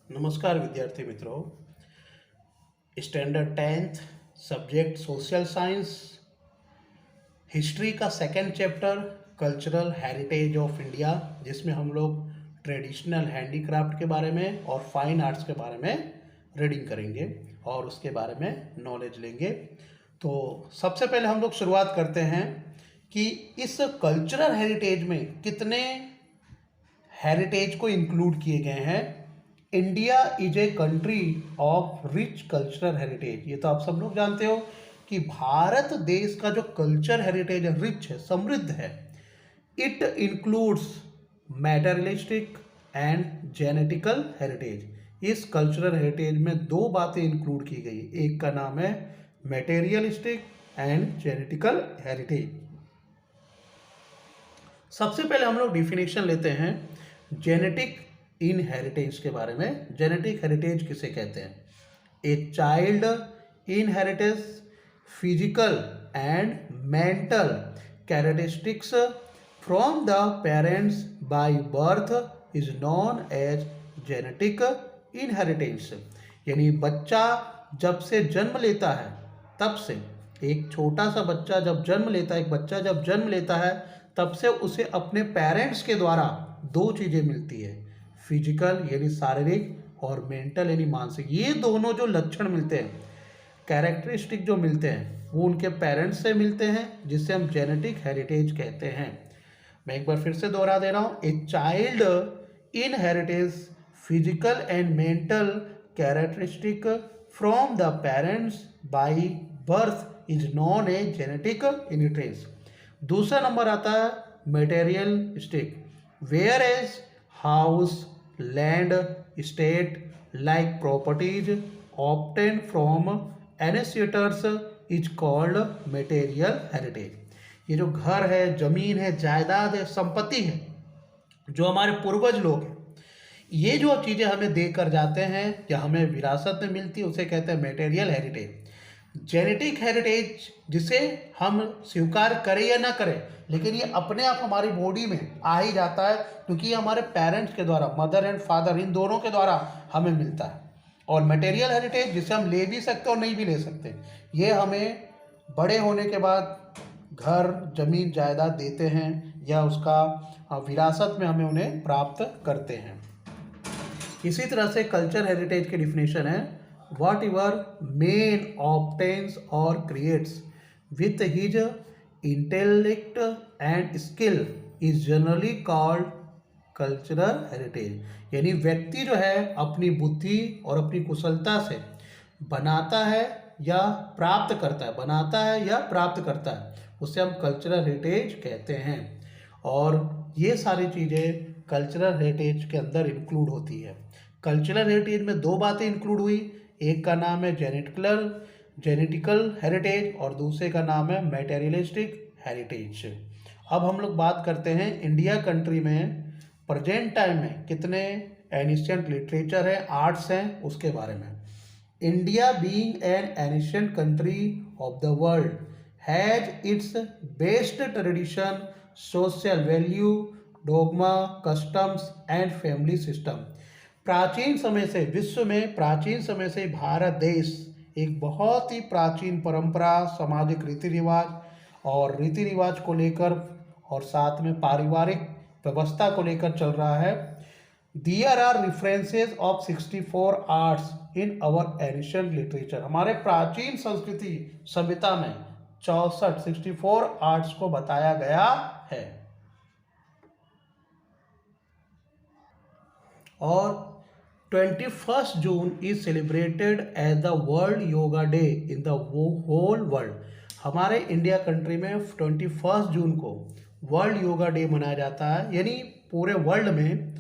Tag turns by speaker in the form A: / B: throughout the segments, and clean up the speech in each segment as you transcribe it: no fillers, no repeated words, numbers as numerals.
A: नमस्कार विद्यार्थी मित्रों। Standard 10th subject social science history का second chapter cultural heritage of India, जिसमें हम लोग ट्रेडिशनल हैंडीक्राफ्ट के बारे में और फाइन आर्ट्स के बारे में रीडिंग करेंगे और उसके बारे में नॉलेज लेंगे। तो सबसे पहले हम लोग शुरुआत करते हैं कि इस कल्चरल हेरिटेज में कितने हेरिटेज को इंक्लूड किए गए हैं। India is a country of rich cultural heritage. ये तो आप सब लोग जानते हो कि भारत देश का जो कल्चर हेरिटेज है रिच है, समृद्ध है। It includes materialistic and genetical heritage. इस कल्चरल हेरिटेज में दो बातें इंक्लूड की गई, एक का नाम है मैटेरियलिस्टिक एंड जेनेटिकल हेरिटेज। सबसे पहले हम लोग डिफिनेशन लेते हैं जेनेटिक इनहेरिटेंस के बारे में। जेनेटिक हेरिटेज किसे कहते हैं? A child inheritance physical and mental characteristics from the parents by birth is known as genetic inheritance. यानी बच्चा जब से जन्म लेता है, तब से एक छोटा सा बच्चा जब जन्म लेता है, एक बच्चा जब जन्म लेता है तब से उसे अपने पेरेंट्स के द्वारा दो चीज़ें मिलती है, फिजिकल यानी शारीरिक और मेंटल यानी मानसिक। ये दोनों जो लक्षण मिलते हैं, कैरेक्टरिस्टिक जो मिलते हैं, वो उनके पेरेंट्स से मिलते हैं, जिसे हम जेनेटिक हेरिटेज कहते हैं। मैं एक बार फिर से दोहरा दे रहा हूँ, a child inheritance physical and mental characteristic from the parents by birth is known a genetic inheritance. दूसरा नंबर आता है materialistic, whereas house land state like properties obtain from ancestors is called material heritage. ये जो घर है, जमीन है, जायदाद है, संपत्ति है, जो हमारे पूर्वज लोग हैं, ये जो चीज़ें हमें देकर जाते हैं या हमें विरासत में मिलती है, उसे कहते हैं मटेरियल हेरिटेज। जेनेटिक हेरिटेज जिसे हम स्वीकार करें या ना करें, लेकिन ये अपने आप हमारी बॉडी में आ ही जाता है, क्योंकि ये हमारे पेरेंट्स के द्वारा, मदर एंड फादर, इन दोनों के द्वारा हमें मिलता है। और मटेरियल हेरिटेज जिसे हम ले भी सकते और नहीं भी ले सकते, ये हमें बड़े होने के बाद घर, जमीन, जायदाद देते हैं या उसका विरासत में हमें उन्हें प्राप्त करते हैं। इसी तरह से कल्चर हेरिटेज की डिफिनेशन है, whatever man obtains or creates with his intellect and skill is generally called cultural heritage। यानी व्यक्ति जो है अपनी बुद्धि और अपनी कुशलता से बनाता है या प्राप्त करता है, बनाता है या प्राप्त करता है, उसे हम कल्चरल हेरिटेज कहते हैं। और ये सारी चीज़ें कल्चरल हेरिटेज के अंदर इंक्लूड होती है। कल्चरल हेरिटेज में दो बातें इंक्लूड हुई, एक का नाम है जेनेटिकल हेरिटेज और दूसरे का नाम है मैटेरियलिस्टिक हेरिटेज। अब हम लोग बात करते हैं इंडिया कंट्री में प्रेजेंट टाइम में कितने एनिशियंट लिटरेचर है, आर्ट्स हैं, उसके बारे में। India being an ancient country of the world has its best tradition, social value, dogma, customs and family system. प्राचीन समय से, विश्व में प्राचीन समय से भारत देश एक बहुत ही प्राचीन परंपरा, सामाजिक रीति रिवाज को लेकर और साथ में पारिवारिक व्यवस्था को लेकर चल रहा है। There are references of 64 arts in our ancient literature. हमारे प्राचीन संस्कृति सभ्यता में 64 आर्ट्स को बताया गया है। और 21 June is celebrated as the world yoga day in the whole world. हमारे इंडिया कंट्री में 21 जून को वर्ल्ड योगा डे मनाया जाता है, यानी पूरे वर्ल्ड में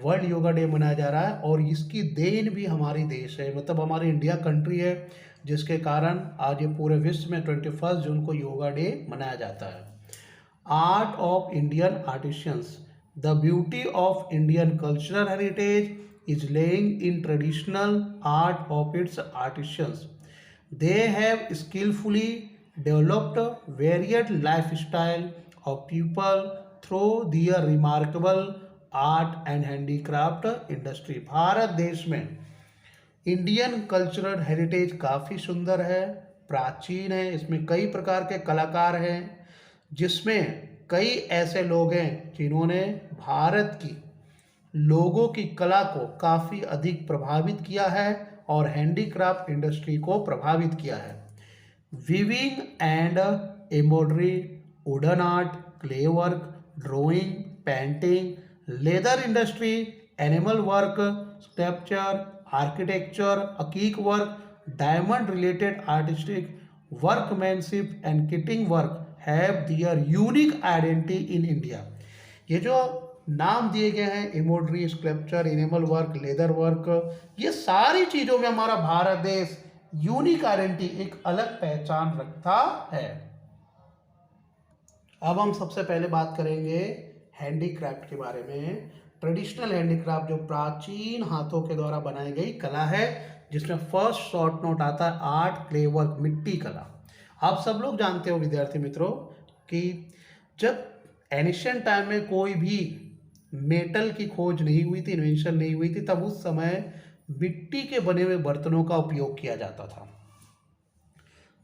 A: वर्ल्ड योगा डे मनाया जा रहा है। और इसकी देन भी हमारी देश है, मतलब हमारी इंडिया कंट्री है, जिसके कारण आज ये पूरे विश्व में 21 जून को योगा डे मनाया जाता है। Art of Indian artisans, the beauty of Indian cultural heritage is laying in traditional art of its artisans. They have skillfully developed varied lifestyle of people through their remarkable art and handicraft industry. Bharat देश में Indian cultural heritage काफ़ी सुंदर है, प्राचीन है। इसमें कई प्रकार के कलाकार हैं, जिसमें कई ऐसे लोग हैं जिन्होंने भारत की लोगों की कला को काफ़ी अधिक प्रभावित किया है और हैंडीक्राफ्ट इंडस्ट्री को प्रभावित किया है। Weaving and embroidery, wooden art, clay work, drawing, painting, leather industry, animal work, sculpture, architecture, अकीक work, diamond related artistic workmanship and knitting work have their unique identity in India. ये जो नाम दिए गए हैं, embroidery, sculpture, animal work, leather work, ये सारी चीज़ों में हमारा भारत देश यूनिक आइडेंटिटी, एक अलग पहचान रखता है। अब हम सबसे पहले बात करेंगे हैंडीक्राफ्ट के बारे में। ट्रेडिशनल हैंडीक्राफ्ट जो प्राचीन हाथों के द्वारा बनाई गई कला है, जिसमें फर्स्ट शॉर्ट नोट आता है आर्ट, क्ले वर्क, मिट्टी कला। आप सब लोग जानते हो विद्यार्थी मित्रों कि जब एनिशियंट टाइम में कोई भी मेटल की खोज नहीं हुई थी, इन्वेंशन नहीं हुई थी, तब उस समय मिट्टी के बने हुए बर्तनों का उपयोग किया जाता था।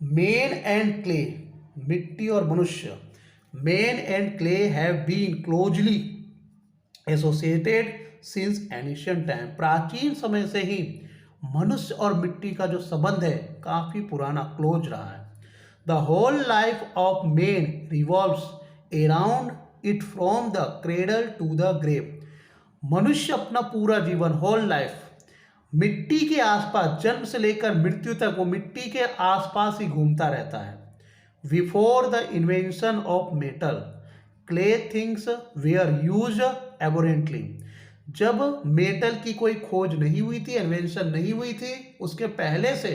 A: मैन एंड क्ले, मिट्टी और मनुष्य, man and clay have been closely associated since ancient time. प्राचीन समय से ही मनुष्य और मिट्टी का जो संबंध है काफी पुराना, क्लोज रहा है। The whole life of man revolves around it from the cradle to the grave. मनुष्य अपना पूरा जीवन, होल लाइफ, मिट्टी के आसपास, जन्म से लेकर मृत्यु तक वो मिट्टी के आसपास ही घूमता रहता है। Before the invention of metal, clay things were used abundantly. जब मेटल की कोई खोज नहीं हुई थी, इन्वेंशन नहीं हुई थी, उसके पहले से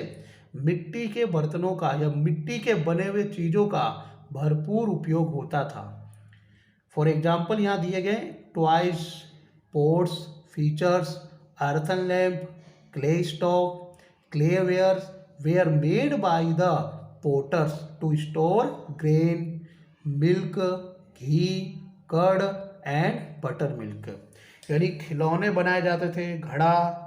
A: मिट्टी के बर्तनों का या मिट्टी के बने हुए चीज़ों का भरपूर उपयोग होता था। फॉर एग्जाम्पल यहाँ दिए गए toys, pots, features, earthen lamp, clay stove, clay ware made by the potters to store grain, milk, ghee, curd and butter milk. यानी खिलौने बनाए जाते थे, घड़ा,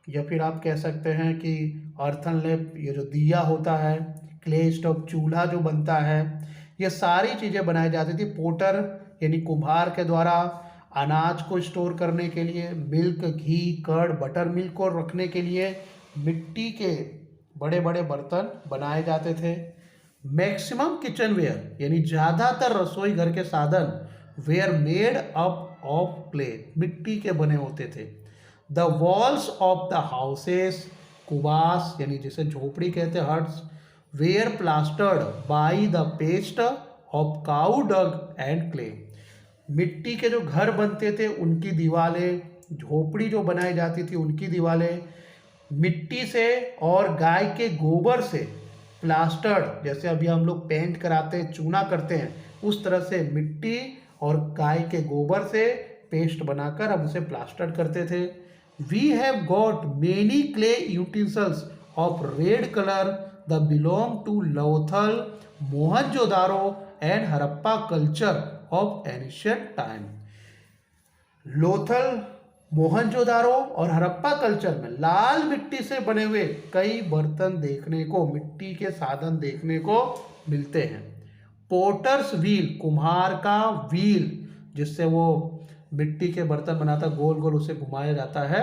A: या फिर आप कह सकते हैं कि अर्थन लैम्प, ये जो दिया होता है, क्ले स्टोव, चूल्हा जो बनता है, ये सारी चीज़ें बनाई जाती थी। पोटर यानी कुम्हार के द्वारा अनाज को स्टोर करने के लिए, milk, ghee, curd, butter milk को रखने के लिए मिट्टी के बड़े बड़े बर्तन बनाए जाते थे। मैक्सिमम किचन वेयर यानी ज़्यादातर रसोई घर के साधन were made up of clay, मिट्टी के बने होते थे। The walls of the houses, कुबास यानी जिसे झोपड़ी कहते हैं, huts, were plastered by the paste of cow dung and clay. मिट्टी के जो घर बनते थे उनकी दीवारें, झोपड़ी जो बनाई जाती थी उनकी दीवारें मिट्टी से और गाय के गोबर से प्लास्टर्ड, जैसे अभी हम लोग पेंट कराते हैं, चूना करते हैं, उस तरह से मिट्टी और गाय के गोबर से पेस्ट बनाकर हम उसे प्लास्टर्ड करते थे। We have got many clay utensils of red colour the belong to Lothal, Mohenjodaro and Harappa culture of ancient time. Lothal, Mohenjodaro और हड़प्पा कल्चर में लाल मिट्टी से बने हुए कई बर्तन देखने को, मिट्टी के साधन देखने को मिलते हैं। पोटर्स व्हील, कुम्हार का व्हील, जिससे वो मिट्टी के बर्तन बनाता, गोल गोल उसे घुमाया जाता है।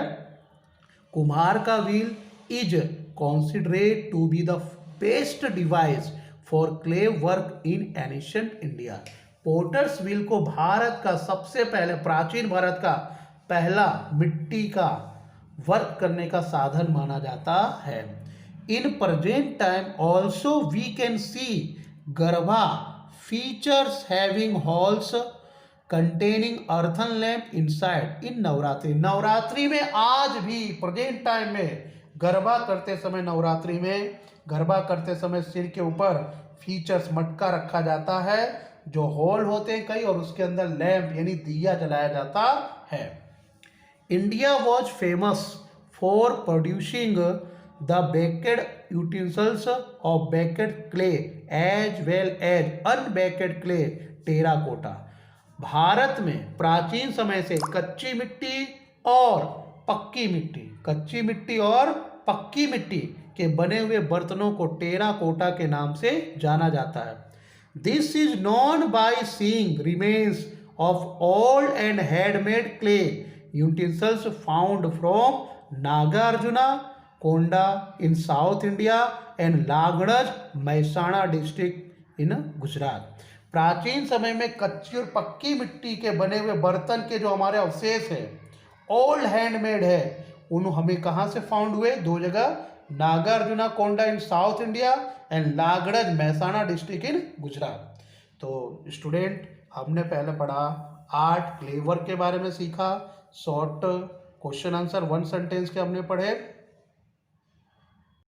A: कुम्हार का wheel is considered to be the best device for clay work in ancient India. Potters wheel को भारत का सबसे पहले, प्राचीन भारत का पहला मिट्टी का वर्क करने का साधन माना जाता है। In present time also we can see garba features having holes containing earthen lamp inside in Navratri. Navratri में आज भी प्रेजेंट टाइम में गरबा करते समय, नवरात्रि में गरबा करते समय सिर के ऊपर फीचर्स, मटका रखा जाता है, जो हॉल होते हैं कई, और उसके अंदर लैम्प यानी दिया जलाया जाता है। India was famous for producing the baked utensils of baked clay as well as unbaked clay terracotta. Bharat में प्राचीन समय से कच्ची मिट्टी और पक्की मिट्टी के बने हुए बर्तनों को टेराकोटा के नाम से जाना जाता है। This is known by seeing remains of old and handmade clay utensils found from Nagarjuna Konda in south India and Langhnaj Mehsana district in Gujarat. प्राचीन समय में कच्ची और पक्की मिट्टी के बने हुए बर्तन के जो हमारे अवशेष है, ओल्ड हैंडमेड है, उन हमें कहाँ से फाउंड हुए? दो जगह, Nagarjuna Konda in south India and Langhnaj Mehsana district in Gujarat. तो स्टूडेंट, हमने पहले पढ़ा आर्ट क्ले वर्क के बारे में सीखा, short question answer one sentence के हमने पढ़े,